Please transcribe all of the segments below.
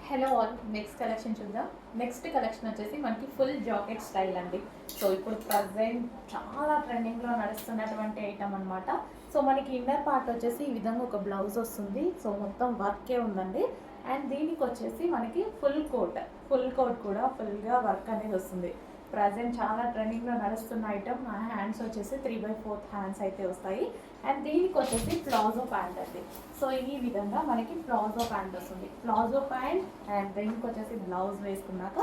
Hello all, next collection చూద్దాం. Next collection వచ్చేసి మనకి ఫుల్ జాకెట్ స్టైల్ అండి. సో ఇప్పుడు ప్రజెంట్ చాలా ట్రెండింగ్లో నడుస్తున్నటువంటి ఐటమ్ అనమాట. సో మనకి ఇన్నర్ పార్ట్ వచ్చేసి ఈ విధంగా ఒక బ్లౌజ్ వస్తుంది. సో మొత్తం వర్కే ఉందండి. అండ్ దీనికి వచ్చేసి మనకి ఫుల్ కోట్ కూడా ఫుల్గా వర్క్ అనేది వస్తుంది. ప్రజెంట్ చాలా ట్రెండింగ్లో నడుస్తున్న ఐటమ్. హ్యాండ్స్ వచ్చేసి 3/4 హ్యాండ్స్ అయితే వస్తాయి. అండ్ దీనికి వచ్చేసి ప్లాజో ప్యాంట్ అండి. సో ఈ విధంగా మనకి ప్లాజో ప్యాంట్ వస్తుంది. ప్లాజో ప్యాంట్ అండ్ దీనికి వచ్చేసి బ్లౌజ్ వేసుకున్నాక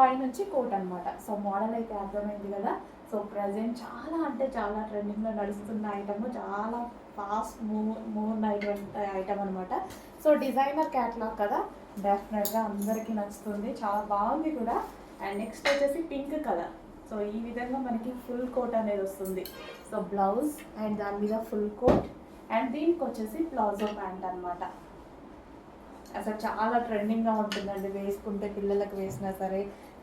పైనుంచి కోట్ అనమాట. సో మోడల్ అయితే అర్థమైంది కదా. సో ప్రజెంట్ చాలా అంటే చాలా ట్రెండింగ్లో నడుస్తున్న ఐటమ్, చాలా ఫాస్ట్ మూవ్ అయినటువంటి ఐటమ్ అనమాట. సో డిజైనర్ క్యాట్లాగ్ కదా, డెఫినెట్గా అందరికీ నచ్చుతుంది. చాలా బాగుంది కూడా. అండ్ నెక్స్ట్ వచ్చేసి పింక్ కలర్. సో ఈ విధంగా మనకి ఫుల్ కోట్ అనేది వస్తుంది. సో బ్లౌజ్ అండ్ దాని మీద ఫుల్ కోట్ అండ్ దీనికి వచ్చేసి ప్లాజో ప్యాంట్ అనమాట. అసలు చాలా ట్రెండింగ్గా ఉంటుందండి. వేసుకుంటే పిల్లలకు వేసినా సరే,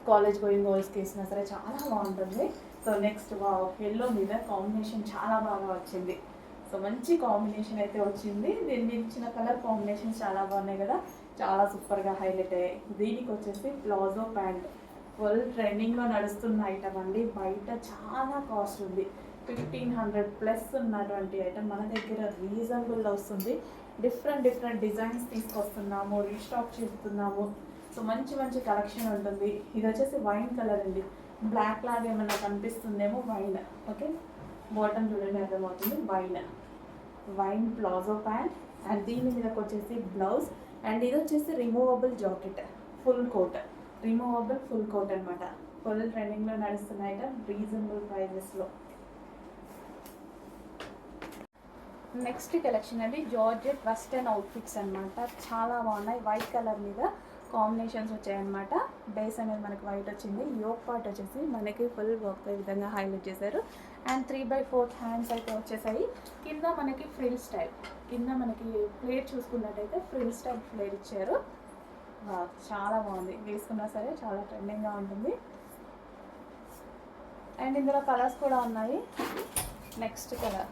కాలేజ్ గోయింగ్ గర్ల్స్కి వేసినా సరే చాలా బాగుంటుంది. సో నెక్స్ట్ ఎల్లో మీద కాంబినేషన్ చాలా బాగా వచ్చింది. సో మంచి కాంబినేషన్ అయితే వచ్చింది. దీన్ని ఇచ్చిన కలర్ కాంబినేషన్ చాలా బాగున్నాయి కదా, చాలా సూపర్గా హైలైట్ అయ్యాయి. దీనికి వచ్చేసి ప్లాజో ప్యాంట్ ఫుల్ ట్రెండింగ్లో నడుస్తున్న ఐటమ్ అండి. బయట చాలా కాస్ట్ ఉంది, 1500+ ఉన్నటువంటి ఐటమ్ మన దగ్గర రీజనబుల్లో వస్తుంది. డిఫరెంట్ డిజైన్స్ తీసుకొస్తున్నాము, రీస్టాక్ చేస్తున్నాము. సో మంచి కలెక్షన్ ఉంటుంది. ఇది వచ్చేసి వైన్ కలర్ అండి. బ్లాక్ లాగా ఏమన్నా కనిపిస్తుందేమో, వైన్. ఓకే, బాటమ్ చూడండి అర్థమవుతుంది. వైన్ ప్లాజో ప్యాంట్ అండ్ దీని మీదకి వచ్చేసి బ్లౌజ్. అండ్ ఇది వచ్చేసి రిమూవబుల్ జాకెట్, ఫుల్ కోట్ అనమాట. ఫుల్ ట్రెండింగ్లో నడుస్తున్న ఐటమ్, రీజనబుల్ ప్రైజెస్లో. నెక్స్ట్ కలెక్షన్ అండి, జార్జెట్ వెస్టర్న్ అవుట్ఫిట్స్ అనమాట. చాలా బాగున్నాయి. వైట్ కలర్ మీద కాంబినేషన్స్ వచ్చాయన్నమాట. బేస్ అనేది మనకి వైట్ వచ్చింది. యోక్ పార్ట్ వచ్చేసి మనకి ఫుల్ వర్క్ ఈ విధంగా హైలైట్ చేశారు. అండ్ 3/4 హ్యాండ్స్ అయితే వచ్చేసాయి. కింద మనకి ఫ్రిల్ స్టైల్, కింద మనకి ఫ్లేర్ చూసుకున్నట్టయితే ఫ్రిల్ స్టైల్ ఫ్లేర్ ఇచ్చారు. చాలా బాగుంది. వేసుకున్నా సరే చాలా ట్రెండింగ్గా ఉంటుంది. అండ్ ఇందులో కలర్స్ కూడా ఉన్నాయి. నెక్స్ట్ కలర్,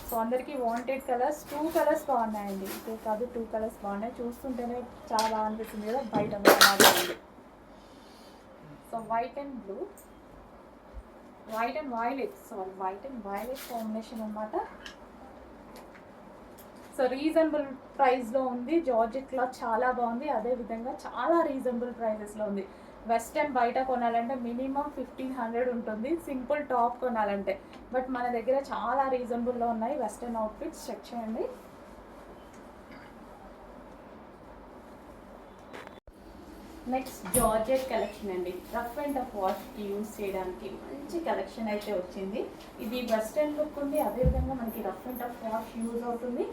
సో అందరికీ వాంటెడ్ కలర్స్. 2 కలర్స్ బాగున్నాయండి. ఇదే కాదు, 2 కలర్స్ బాగున్నాయి. చూస్తుంటేనే చాలా బాగా అనిపిస్తుంది కదా, బయట అలాగే ఉంది. So white and blue, white and violet combination అనమాట. సో రీజనబుల్ ప్రైస్లో ఉంది. జార్జెట్ క్లాత్ చాలా బాగుంది. అదేవిధంగా చాలా రీజనబుల్ ప్రైజెస్లో ఉంది. వెస్టర్న్ బయట కొనాలంటే మినిమం 1500 ఉంటుంది, సింపుల్ టాప్ కొనాలంటే. బట్ మన దగ్గర చాలా రీజనబుల్లో ఉన్నాయి. వెస్టర్న్ అవుట్ఫిట్స్ చెక్ చేయండి. నెక్స్ట్ జార్జెట్ కలెక్షన్ అండి. రఫ్ అండ్ టఫ్ వాష్కి యూజ్ చేయడానికి మంచి కలెక్షన్ అయితే వచ్చింది. ఇది వెస్టర్న్ లుక్ ఉంది, అదేవిధంగా మనకి rough and tough wash use అవుతుంది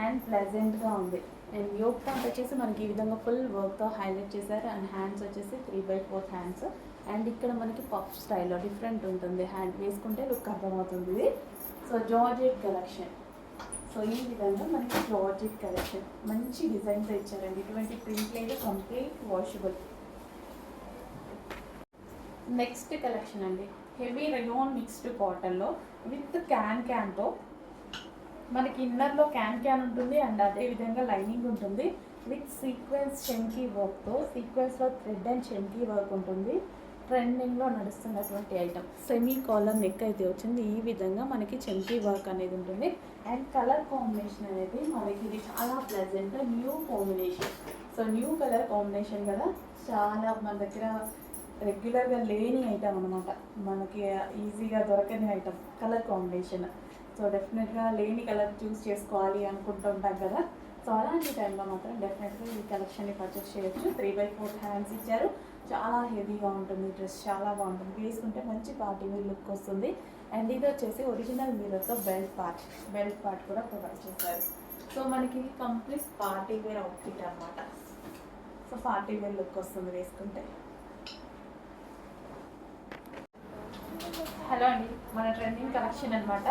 అండ్ ప్లెజెంట్గా ఉంది. అండ్ యోక్ పార్ట్ వచ్చేసి మనకి ఈ విధంగా ఫుల్ వర్క్తో హైలైట్ చేశారు. అండ్ హ్యాండ్స్ వచ్చేసి 3/4 హ్యాండ్స్. అండ్ ఇక్కడ మనకి పఫ్ స్టైల్లో డిఫరెంట్ ఉంటుంది. హ్యాండ్ వేసుకుంటే లుక్ అర్థమవుతుంది ఇది. So georgette collection. సో ఈ విధంగా మనకి జార్జెట్ కలెక్షన్ మంచి డిజైన్స్ ఇచ్చారండి. ఇటువంటి ప్రింట్ లేదు, కంప్లీట్ వాషబుల్. నెక్స్ట్ కలెక్షన్ అండి, హెవీ రయోన్ మిక్స్డ్ కాటన్లో విత్ క్యాన్తో మనకి ఇన్నర్లో క్యాన్ ఉంటుంది. అండ్ అదేవిధంగా లైనింగ్ ఉంటుంది విత్ సీక్వెన్స్ చెంకీ వర్క్తో. సీక్వెన్స్లో థ్రెడ్ అండ్ చెంకీ వర్క్ ఉంటుంది. ట్రెండింగ్లో నడుస్తున్నటువంటి ఐటమ్. సెమీ కాలర్ నెక్ అయితే వచ్చింది. ఈ విధంగా మనకి చెంకీ వర్క్ అనేది ఉంటుంది. అండ్ కలర్ కాంబినేషన్ అనేది మనకి ఇది చాలా pleasant new combination. So new colour combination కదా, చాలా మన దగ్గర రెగ్యులర్గా లేని ఐటమ్ అనమాట. మనకి ఈజీగా దొరకని ఐటమ్ కలర్ కాంబినేషన్. సో డెఫినెట్గా లేని కలర్ చూస్ చేసుకోవాలి అనుకుంటుంటాం కదా. సో అలాంటి టైంలో మాత్రం డెఫినెట్గా ఈ కలెక్షన్ని పర్చేస్ చేయొచ్చు. 3/4 హ్యాండ్స్ ఇచ్చారు. చాలా హెవీగా ఉంటుంది. డ్రెస్ చాలా బాగుంటుంది. వేసుకుంటే మంచి పార్టీ వేర్ లుక్ వస్తుంది. అండ్ ఇది వచ్చేసి ఒరిజినల్ మిర్రర్తో బెల్ట్ పార్ట్ కూడా ప్రొవైడ్ చేశారు. సో మనకి కంప్లీట్ పార్టీ వేర్ అవుట్ఫిట్ అనమాట. సో పార్టీ వేర్ లుక్ వస్తుంది వేసుకుంటే. హలో అండి, మన ట్రెండింగ్ కలెక్షన్ అనమాట.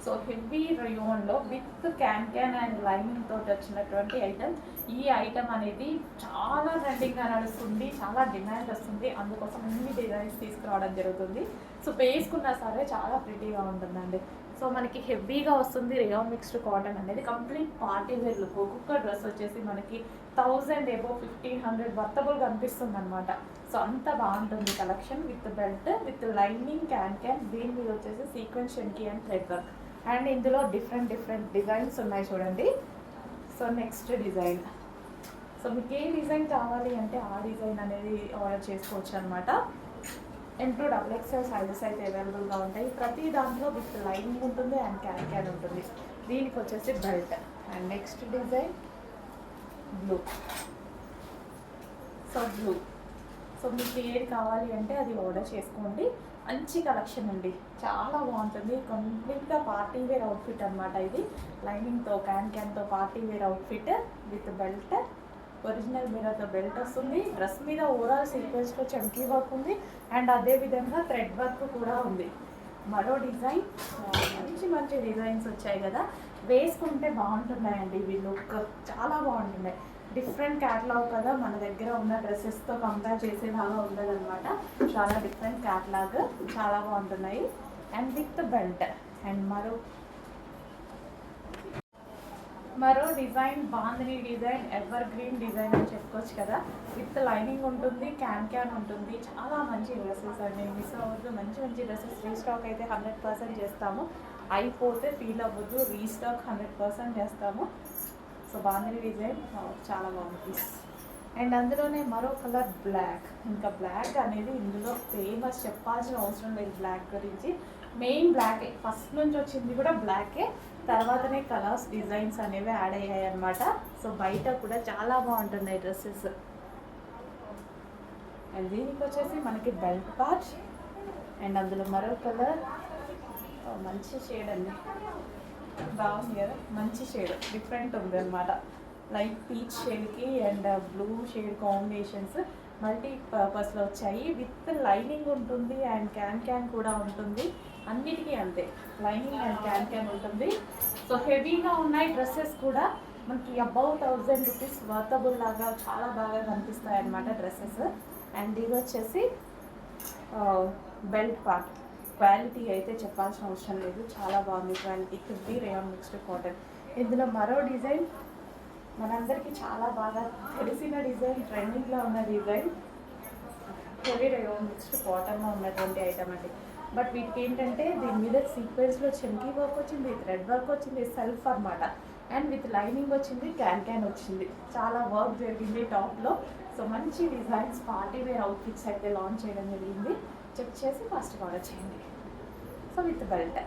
సో హెవీ రయోన్లో విత్ క్యాన్ అండ్ లైనింగ్ తోటి వచ్చినటువంటి ఐటమ్. ఈ ఐటమ్ అనేది చాలా ట్రెండింగ్గా నడుస్తుంది, చాలా డిమాండ్ వస్తుంది. అందుకోసం ఇన్ని డిజైన్స్ తీసుకురావడం జరుగుతుంది. సో వేసుకున్నా సరే చాలా ప్రిటీగా ఉంటుందండి. సో మనకి హెవీగా వస్తుంది. రేయాన్ మిక్స్డ్ కాటన్ అనేది కంప్లీట్ పార్టీ వేర్ లుక్. ఒక్కొక్క డ్రెస్ వచ్చేసి మనకి 1000 ఎబో 1500 వర్తబుల్ కనిపిస్తుంది అనమాట. సో అంత బాగుంటుంది collection with belt with lining can దీని మీద వచ్చేసి సీక్వెన్స్ షెంకి అండ్ థ్రెడ్ వర్క్. అండ్ ఇందులో డిఫరెంట్ డిజైన్స్ ఉన్నాయి చూడండి. సో నెక్స్ట్ డిజైన్, సో మీకు ఏ డిజైన్ కావాలి అంటే ఆ డిజైన్ అనేది ఆర్డర్ చేసుకోవచ్చు అనమాట. M2XXL సైజెస్ అయితే అవైలబుల్గా ఉంటాయి. ప్రతి దాంట్లో విత్ లైనింగ్ ఉంటుంది అండ్ క్యాన్ ఉంటుంది. దీనికి వచ్చేసి belt. And next design blue. So మీకు ఏది కావాలి అంటే అది ఆర్డర్ చేసుకోండి. మంచి కలెక్షన్ అండి, చాలా బాగుంటుంది. కంప్లీట్గా పార్టీ వేర్ అవుట్ఫిట్ అనమాట. ఇది లైనింగ్తో క్యాన్తో party wear outfit with belt. Original మీరతో బెల్ట్ వస్తుంది. డ్రెస్ మీద ఓవరాల్ సీక్వెన్స్లో చమ్కీ వర్క్ ఉంది అండ్ అదేవిధంగా థ్రెడ్ వర్క్ కూడా ఉంది. మరో డిజైన్, మంచి డిజైన్స్ వచ్చాయి కదా, వేసుకుంటే బాగుంటున్నాయండి. ఇవి లుక్ చాలా బాగుంటున్నాయి. డిఫరెంట్ క్యాటలాగ్ కదా, మన దగ్గర ఉన్న డ్రెస్సెస్తో కంపేర్ చేసేలాగా ఉండదన్నమాట. చాలా డిఫరెంట్ క్యాటలాగ్, చాలా బాగుంటున్నాయి. And with belt. అండ్ మరో design bandhani design, ever green design అని చెప్పుకోవచ్చు కదా. విత్ లైనింగ్ ఉంటుంది, క్యాన్ ఉంటుంది. చాలా మంచి డ్రెస్సెస్ అండి, మిస్ అవ్వద్దు. మంచి డ్రెస్సెస్ రీస్టాక్ అయితే 100% చేస్తాము. అయిపోతే ఫీల్ అవ్వద్దు, రీస్టాక్ 100% చేస్తాము. సో బాందిని డిజైన్ చాలా బాగుంది. అండ్ అందులోనే మరో కలర్ బ్లాక్. ఇంకా బ్లాక్ అనేది ఇందులో ఫేమస్, చెప్పాల్సిన అవసరం లేదు బ్లాక్ గురించి. మెయిన్ బ్లాకే, ఫస్ట్ నుంచి వచ్చింది కూడా బ్లాకే. తర్వాతనే కలర్స్ డిజైన్స్ అనేవి యాడ్ అయ్యాయి అనమాట. సో బయట కూడా చాలా బాగుంటున్నాయి డ్రెస్సెస్. అండ్ దీనికి వచ్చేసి మనకి బెల్ట్ పార్ట్. అండ్ అందులో మరో కలర్, మంచి షేడ్ అండి, బాగుంది కదా, మంచి షేడ్, డిఫరెంట్ ఉంది అనమాట. లైట్ పీచ్ షేడ్కి and blue shade combinations multi పర్పస్లో వచ్చాయి. విత్ లైనింగ్ ఉంటుంది అండ్ క్యాన్ కూడా ఉంటుంది. అన్నిటికీ అంతే, లైనింగ్ అండ్ క్యాన్ ఉంటుంది. సో హెవీగా ఉన్నాయి డ్రెస్సెస్ కూడా. మనకి అబౌవ్ 1000 రూపీస్ వర్తబుల్ లాగా చాలా బాగా కనిపిస్తాయి అన్నమాట డ్రెస్సెస్. అండ్ ఇది వచ్చేసి బెల్ట్ పార్ట్. క్వాలిటీ అయితే చెప్పాల్సిన అవసరం లేదు, చాలా బాగుంది క్వాలిటీ. కుర్బీ రేయాన్ మిక్స్డ్ కాటన్. ఇందులో మరో డిజైన్, మనందరికీ చాలా బాగా తెలిసిన డిజైన్, ట్రెండింగ్లో ఉన్న డిజైన్. హెవీ రేయాన్ మిక్స్డ్ కాటన్లో ఉన్నటువంటి ఐటమ్ అండి. బట్ వీటికి ఏంటంటే దీని మీద సీక్వెన్స్లో చమ్కీ వర్క్ వచ్చింది, థ్రెడ్ వర్క్ వచ్చింది, సెల్ఫ్ అనమాట. అండ్ విత్ లైనింగ్ వచ్చింది, క్యాన్ వచ్చింది. చాలా వర్క్ జరిగింది టాప్లో. సో మంచి డిజైన్స్, పార్టీ వేర్ అవుట్ఫిట్స్ అయితే లాంచ్ చేయడం జరిగింది. చెక్ చేసి ఫస్ట్ ఆర్డర్ చేయండి. So with belt.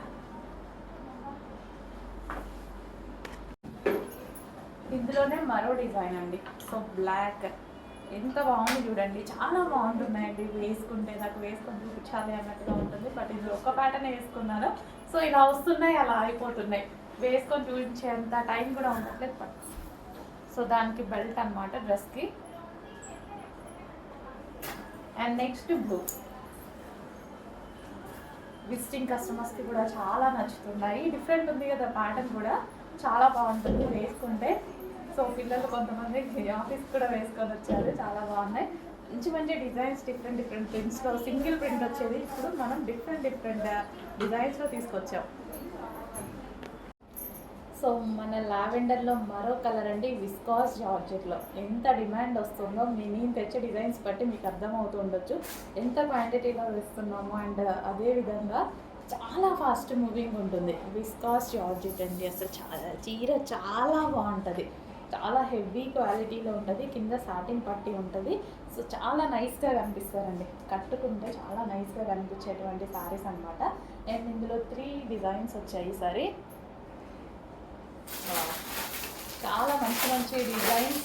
ఇందులోనే మరో డిజైన్ అండి. సో బ్లాక్, ఎంత బాగుంది చూడండి, చాలా బాగుంటున్నాయండి. వేసుకుంటే నాకు వేసుకొని చూపించాలి అన్నట్టుగా ఉంటుంది. బట్ ఇది ఒక ప్యాటర్న్ వేసుకున్నాను. సో ఇలా వస్తున్నాయి, అలా అయిపోతున్నాయి. వేసుకొని చూపించేంత టైం కూడా ఉండట్లేదు. బట్ సో దానికి బెల్ట్ అనమాట డ్రెస్కి. And next blue. విజిటింగ్ కస్టమర్స్కి కూడా చాలా నచ్చుతున్నాయి. డిఫరెంట్ ఉంది కదా ప్యాటర్న్ కూడా, చాలా బాగుంటుంది వేసుకుంటే. సో పిల్లలు కొంతమంది ఆఫీస్ కూడా వేసుకొని వచ్చారు, చాలా బాగున్నాయి. మంచి డిజైన్స్, డిఫరెంట్ ప్రింట్స్లో. సింగిల్ ప్రింట్ వచ్చేది ఇప్పుడు మనం డిఫరెంట్ డిజైన్స్లో తీసుకొచ్చాం. సో మన లావెండర్లో మరో కలర్ అండి, విస్కాస్ జార్జెట్లో. ఎంత డిమాండ్ వస్తుందో నేను తెచ్చే డిజైన్స్ బట్టి మీకు అర్థమవుతూ ఉండొచ్చు ఎంత క్వాంటిటీలో వేస్తున్నామో. అండ్ అదేవిధంగా చాలా ఫాస్ట్ మూవింగ్ ఉంటుంది. విస్కాస్ జార్జెట్ అండి, అసలు చీర చాలా బాగుంటుంది. చాలా హెవీ క్వాలిటీలో ఉంటుంది. కింద సాటిన్ పట్టి ఉంటుంది. సో చాలా నైస్గా కనిపిస్తారండి, కట్టుకుంటే చాలా నైస్గా కనిపించేటువంటి శారీస్ అనమాట. అండ్ ఇందులో 3 డిజైన్స్ వచ్చాయి సరే. చాలా మంచి డిజైన్స్.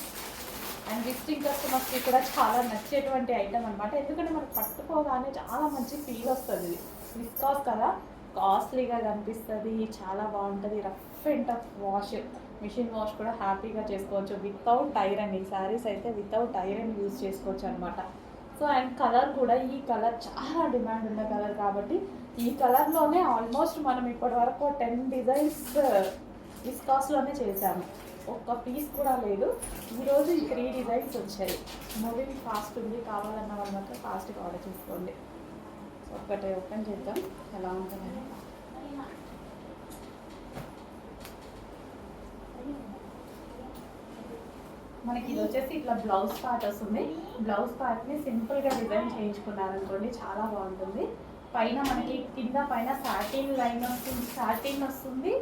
అండ్ విజిటింగ్ కస్టమర్స్కి కూడా చాలా నచ్చేటువంటి ఐటమ్ అనమాట. ఎందుకంటే మనకు పట్టుకోగానే చాలా మంచి ఫీల్ వస్తుంది. విస్కాస్ కదా, కాస్ట్లీగా కనిపిస్తుంది, చాలా బాగుంటుంది. Rough and tough wash, machine wash కూడా హ్యాపీగా చేసుకోవచ్చు వితౌట్ ఐరన్. ఈ శారీస్ అయితే వితౌట్ ఐరన్ యూజ్ చేసుకోవచ్చు అనమాట. సో అండ్ కలర్ కూడా, ఈ కలర్ చాలా డిమాండ్ ఉన్న కలర్ కాబట్టి ఈ కలర్లోనే ఆల్మోస్ట్ మనం ఇప్పటి వరకు 10 డిజైన్స్ విస్కాస్లోనే చేశాము. ఒక్క పీస్ కూడా లేదు. ఈరోజు ఈ 3 డిజైన్స్ వచ్చాయి. మూవింగ్ ఫాస్ట్ ఉంది, కావాలన్న వాళ్ళు మాత్రం ఫాస్ట్గా ఆర్డర్ చేసుకోండి. సో ఒకటే ఓపెన్ చేద్దాం ఎలా ఉంటుందని. మనకి ఇది వచ్చేసి ఇట్లా బ్లౌజ్ పార్ట్ వస్తుంది. బ్లౌజ్ పార్ట్ని సింపుల్గా డిజైన్ చేయించుకున్నారనుకోండి, చాలా బాగుంటుంది. పైన మనకి కింద పైన సాటిన్ లైన్ వస్తుంది, సాటిన్ వస్తుంది.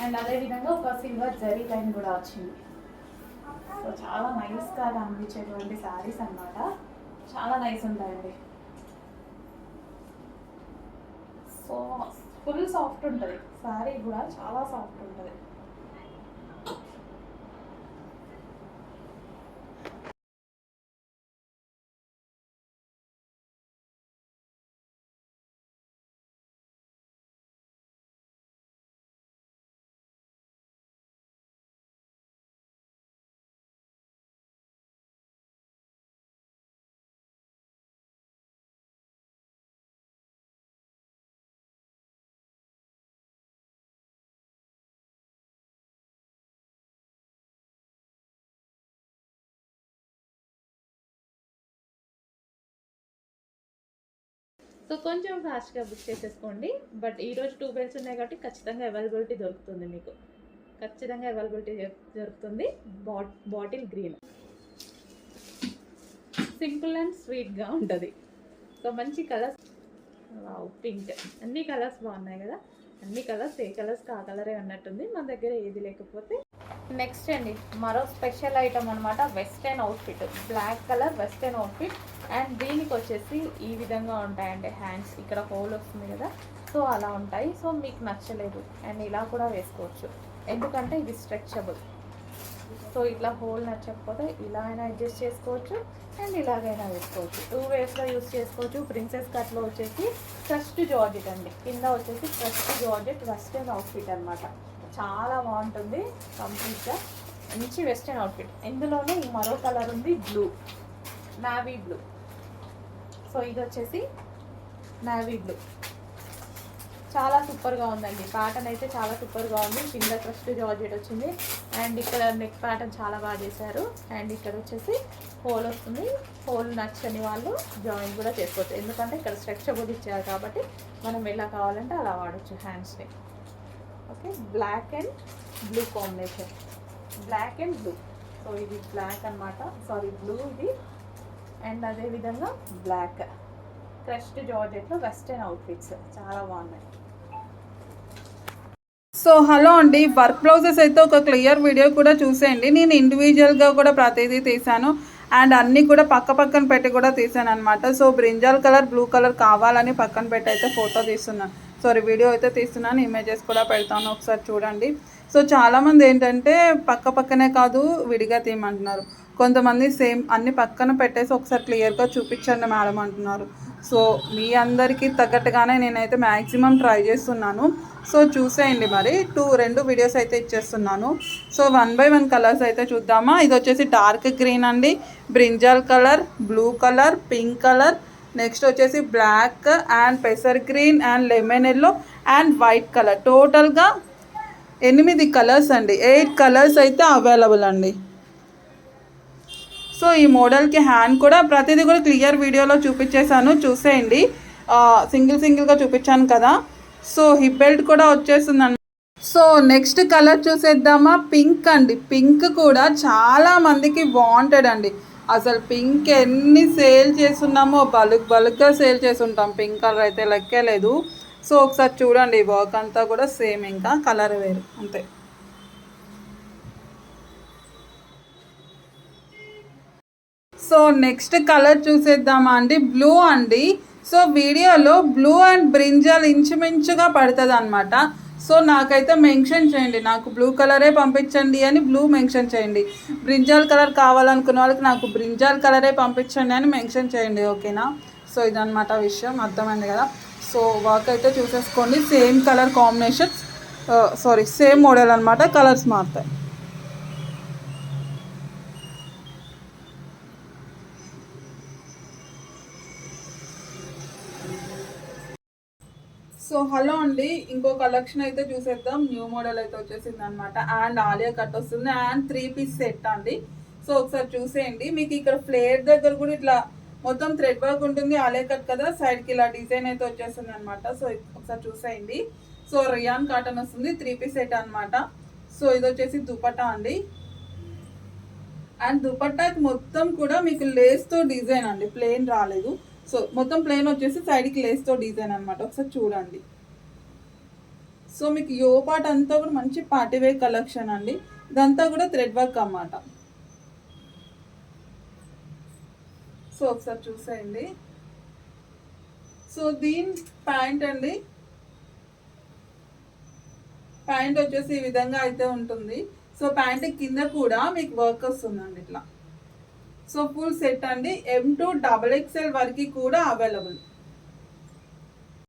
అండ్ అదేవిధంగా ఒక సిల్వర్ జరీ లైన్ కూడా వచ్చింది. సో చాలా నైస్గా కనిపించేటువంటి శారీస్ అన్నమాట. చాలా నైస్ ఉంటాయండి. సో ఫుల్ సాఫ్ట్ ఉంటుంది శారీ కూడా, చాలా సాఫ్ట్ ఉంటుంది. సో కొంచెం ఫాస్ట్గా బుక్ చేసేసుకోండి. బట్ ఈరోజు 2 బెల్స్ ఉన్నాయి కాబట్టి ఖచ్చితంగా అవైలబిలిటీ దొరుకుతుంది మీకు. ఖచ్చితంగా అవైలబిలిటీ దొరుకుతుంది. బాటిల్ గ్రీన్ సింపుల్ అండ్ స్వీట్గా ఉంటుంది. సో మంచి కలర్స్, పింక్, అన్ని కలర్స్ బాగున్నాయి కదా. అన్ని కలర్స్ ఏ కలర్స్ ఆ కలరే అన్నట్టుంది. మన దగ్గర ఏది లేకపోతే నెక్స్ట్ అండి మరో స్పెషల్ ఐటమ్ అనమాట. Western outfit, black colour western outfit. And దీనికి వచ్చేసి ఈ విధంగా ఉంటాయండి హ్యాండ్స్. ఇక్కడ హోల్ వస్తుంది కదా, సో అలా ఉంటాయి. సో మీకు నచ్చలేదు అండ్ ఇలా కూడా వేసుకోవచ్చు, ఎందుకంటే ఇది స్ట్రెచబుల్. సో ఇట్లా హోల్ నచ్చకపోతే ఇలా అయినా అడ్జస్ట్ చేసుకోవచ్చు అండ్ ఇలాగైనా వేసుకోవచ్చు. 2 వేస్లో యూస్ చేసుకోవచ్చు. ప్రిన్సెస్ కట్లో వచ్చేసి క్రష్డ్ జార్జెట్ అండి, కింద వచ్చేసి క్రష్డ్ జార్జెట్ వెస్టర్న్ అవుట్ఫిట్ అనమాట. చాలా బాగుంటుంది. కంప్లీట్గా మంచి వెస్టర్న్ అవుట్ఫిట్. ఇందులోనే ఈ మరో కలర్ ఉంది, బ్లూ, నావీ బ్లూ. సో ఇది వచ్చేసి నావీ బ్లూ, చాలా సూపర్గా ఉందండి. ప్యాటర్న్ అయితే చాలా సూపర్గా ఉంది. కింద క్రష్డ్ జార్జెట్ వచ్చింది అండ్ ఇక్కడ నెక్ ప్యాటర్న్ చాలా బాగా చేశారు. అండ్ ఇక్కడ వచ్చేసి హోల్ వస్తుంది. హోల్ నచ్చని వాళ్ళు జాయిన్ కూడా చేసుకోవచ్చు, ఎందుకంటే ఇక్కడ స్ట్రెచబుల్ ఇచ్చారు కాబట్టి మనం ఎలా కావాలంటే అలా వాడచ్చు హ్యాండ్స్ని. Okay, black and blue combination, black and blue. So ఇది బ్లాక్ అనమాట, సారీ బ్లూ ఇది. అండ్ అదేవిధంగా బ్లాక్ క్రష్డ్ జార్జెట్లో వెస్టర్న్ అవుట్ఫిట్స్ చాలా బాగున్నాయి. సో హలో అండి, వర్క్ బ్లౌజెస్ అయితే ఒక క్లియర్ వీడియో కూడా చూసేయండి. నేను ఇండివిజువల్గా కూడా ప్రతిదీ తీసాను అండ్ అన్నీ కూడా పక్కన పెట్టి కూడా తీసాను అనమాట. So brinjal colour, blue colour కావాలని పక్కన పెట్టి అయితే ఫోటో తీస్తున్నాను, సారీ వీడియో అయితే తీస్తున్నాను. ఇమేజెస్ కూడా పెడతాను, ఒకసారి చూడండి. సో చాలామంది ఏంటంటే పక్కనే కాదు విడిగా తీయమంటున్నారు. కొంతమంది సేమ్ అన్ని పక్కన పెట్టేసి ఒకసారి క్లియర్గా చూపించండి మేడం అంటున్నారు. సో మీ అందరికీ తగ్గట్టుగానే నేనైతే మ్యాక్సిమం ట్రై చేస్తున్నాను. సో చూసేయండి. మరి 2 వీడియోస్ అయితే ఇచ్చేస్తున్నాను. సో 1 by 1 కలర్స్ అయితే చూద్దామా. ఇది వచ్చేసి డార్క్ గ్రీన్ అండి, brinjal colour, blue colour, pink colour, next వచ్చేసి బ్లాక్ అండ్ పెసర్ green and lemon yellow and white colour. టోటల్గా 8 కలర్స్ అండి. 8 కలర్స్ అయితే అవైలబుల్ అండి. సో ఈ మోడల్కి హ్యాండ్ కూడా ప్రతిదీ కూడా క్లియర్ వీడియోలో చూపించేశాను, చూసేయండి. సింగిల్గా చూపించాను కదా. సో హిప్ బెల్ట్ కూడా వచ్చేస్తుందండి. సో నెక్స్ట్ కలర్ చూసేద్దామా. పింక్ అండి, పింక్ కూడా చాలా మందికి వాంటెడ్ అండి. అసలు పింక్ ఎన్ని సేల్ చేస్తున్నామో బల్క్గా సేల్ చేస్తుంటాం. పింక్ కలర్ అయితే లెక్కే లేదు. సో ఒకసారి చూడండి, వర్క్ అంతా కూడా సేమ్, ఇంకా కలర్ వేరు అంతే. సో నెక్స్ట్ కలర్ చూసేద్దామా అండి. బ్లూ అండి. సో వీడియోలో బ్లూ అండ్ బ్రింజాల్ ఇంచుమించుగా పడుతుంది అనమాట. సో నాకైతే మెన్షన్ చేయండి, నాకు బ్లూ కలరే పంపించండి అని బ్లూ మెన్షన్ చేయండి. బ్రింజాల్ కలర్ కావాలనుకున్న వాళ్ళకి నాకు బ్రింజాల్ కలరే పంపించండి అని మెన్షన్ చేయండి, ఓకేనా. సో ఇదన్నమాట విషయం, అర్థమైంది కదా. సో వర్క్ అయితే చూసేసుకోండి. Same colour combination, sorry same model అనమాట, కలర్స్ మారుతాయి. సో హలో అండి, ఇంకో కలెక్షన్ అయితే చూసేద్దాం. న్యూ మోడల్ అయితే వచ్చేసింది అనమాట. అండ్ ఆలియా కట్ వస్తుంది అండ్ 3 పీస్ సెట్ అండి. సో ఒకసారి చూసేయండి. మీకు ఇక్కడ ఫ్లేర్ దగ్గర కూడా ఇట్లా మొత్తం థ్రెడ్ వర్క్ ఉంటుంది. ఆలియా కట్ కదా, సైడ్కి ఇలా డిజైన్ అయితే వచ్చేస్తుంది అనమాట. సో ఒకసారి చూసేయండి. సో రియాన్ కాటన్ వస్తుంది, 3 పీస్ సెట్ అనమాట. సో ఇది వచ్చేసి దుపట్టా అండి. అండ్ దుపట్టాకి మొత్తం కూడా మీకు లేస్తో డిజైన్ అండి, ప్లెయిన్ రాలేదు. సో మొత్తం ప్లెయిన్ వచ్చేసి సైడ్కి లేస్తో డిజైన్ అనమాట. ఒకసారి చూడండి. సో మీకు యో పార్ట్ అంతా కూడా మంచి పార్టీవేర్ కలెక్షన్ అండి. ఇదంతా కూడా థ్రెడ్ వర్క్ అన్నమాట. సో ఒకసారి చూసేయండి. సో దీని ప్యాంట్ అండి, ప్యాంట్ వచ్చేసి ఈ విధంగా అయితే ఉంటుంది. సో ప్యాంట్ కింద కూడా మీకు వర్క్ వస్తుందండి ఇట్లా. సో ఫుల్ సెట్ అండి. M2 XXL వరకు కూడా అవైలబుల్.